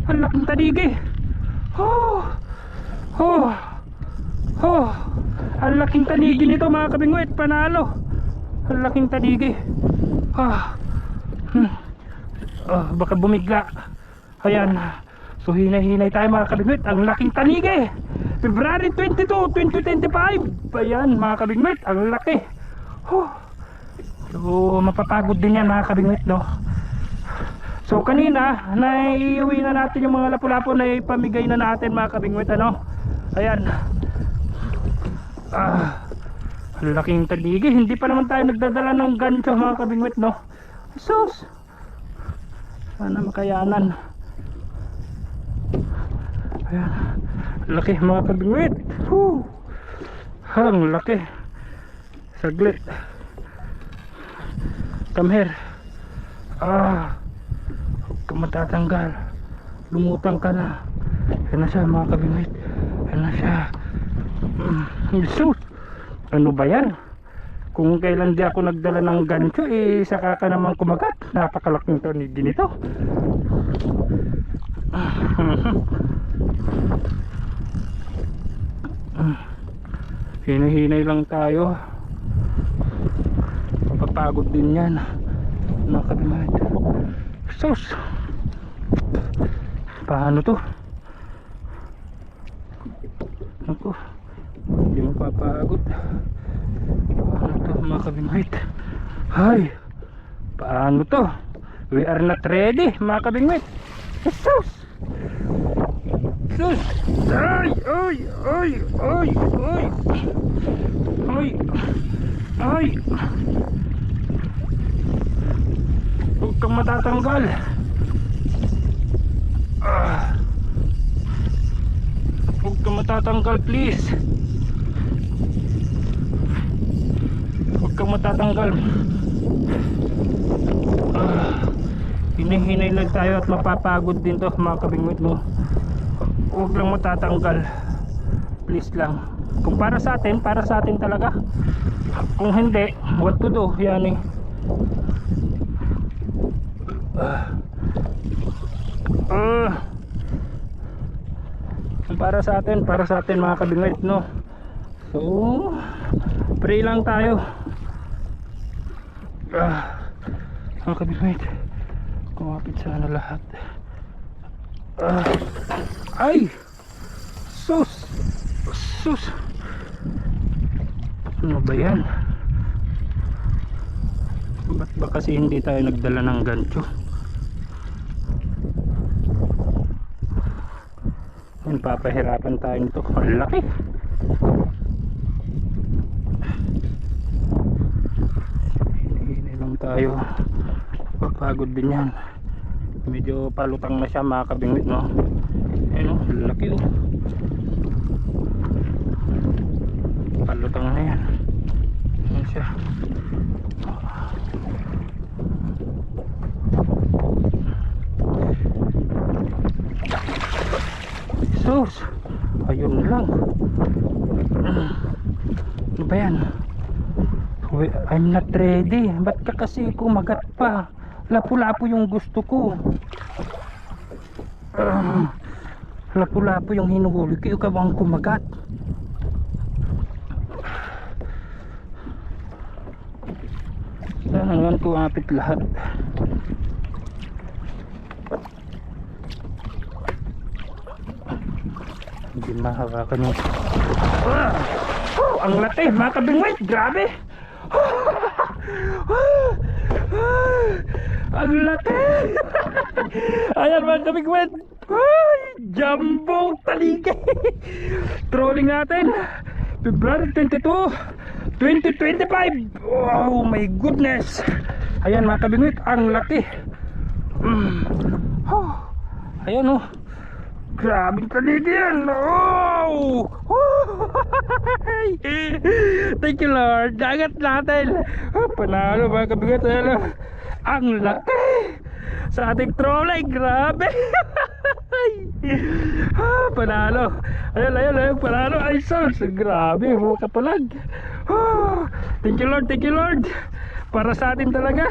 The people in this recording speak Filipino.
Ang laking taligi. Oh. Oh. Oh. Ang laking taligi nito mga kabingwit. Panalo. Ang laking taligi. Baka bumigla. Ayan. So hinay-hinay tayo mga kabingwit. Ang laking taligi. February 22, 2025. Ayan mga kabingwit. Ang laki. So mapapagod din yan mga kabingwit, no? So kanina naiuwi na natin yung mga lapu-lapu na ipamigay na natin mga kabingwit, ano? Ayan. Laking taligi. Hindi pa naman tayo nagdadala ng gancho mga kabingwit, no? Sus, sana makayanan. Ayan. Laki mga kabingwit. Ang laki. Saglit. Come here. Huwag ka matatanggal. Lumutang ka na. Yan na siya mga kabingwit. Yan na siya. Jesus, ano ba yan? Kung kailan di ako nagdala ng gancho, saka ka naman kumagat. Napakalaking taligi nito. Hinay-hinay lang tayo. Mapapagod din yan mga kabingwit. Sus, paano to? Ako, hindi mapapagod. Paano to mga kabingwit? Hay, paano to? We are not ready mga kabingwit. Sus, sus, ay, ay, ay, ay, ay, ay, ay. Huwag kang matatanggal. Huwag kang matatanggal, please. Huwag kang matatanggal. Hinay-hinay lang tayo at mapapagod din to mga kabingwit, mo. Huwag lang matatanggal, please lang. Kung para sa atin talaga. Kung hindi, what to do? Yan eh. Para sa atin mga kabingwit, no? So pray lang tayo. Mga kabingwit, kumapit sana lahat. Ay, sus, sus, ano ba yan? Ba't ba kasi hindi tayo nagdala ng gancho? Papahirapan tayo nito. Ang laki. Hinay lang tayo. Papagod din yan. Medyo palutang na siya mga kabingwit, no? Ayun, laki oh. Palutang na yan. Ayun siya. Sus, ayun lang. Ano ba yan? I'm not ready. Ba't ka kasi kumagat pa? Lapu-lapu yung gusto ko. Lapu-lapu yung hinuhuli ko. Ikaw bang kumagat? Sana naman kumapit lahat. Hindi mahawakan yung ang laki mga kabingwit, grabe. Ang laki. Ayan mga kabingwit, jumbo taligi. Trolling natin February 22, 2025. Oh my goodness. Ayan mga kabingwit, ang laki. Ayan oh, grabing taligi yan. Oh! Thank you Lord. Dagat natin. Panalo mga kabingwit. Ang laki sa ating trolling. Grabe. Panalo. Ayun, panalo. Ay sus, grabe mga kapalag. Thank you Lord. Para sa atin talaga.